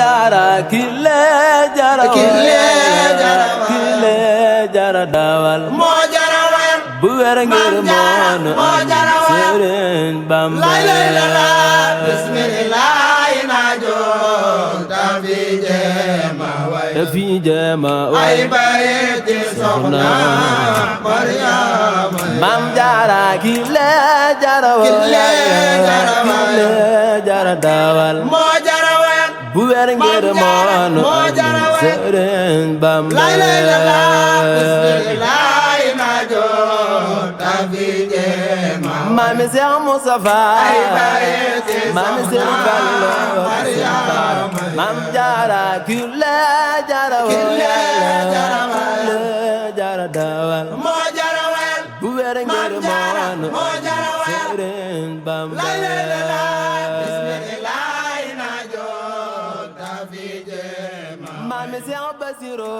jaara kile jara kile jara dawal moo jara wayal bu wér ngir moonu Sëriñ Bamba bismillah naajoo tafi jema way tafi jema ay bayti soxna Maryama Maam Jaara kile jara jara dawal moo jara wayal bu wér ngir moonu Sëriñ Bamba bismillah naajoo tafi jema Maami Seex Mustafa Maami Seex Fallu Maam Jaara kile jara jara dawal moo jara wayal bu wér ngir moonu Sëriñ Bamba Maami Seex Basiru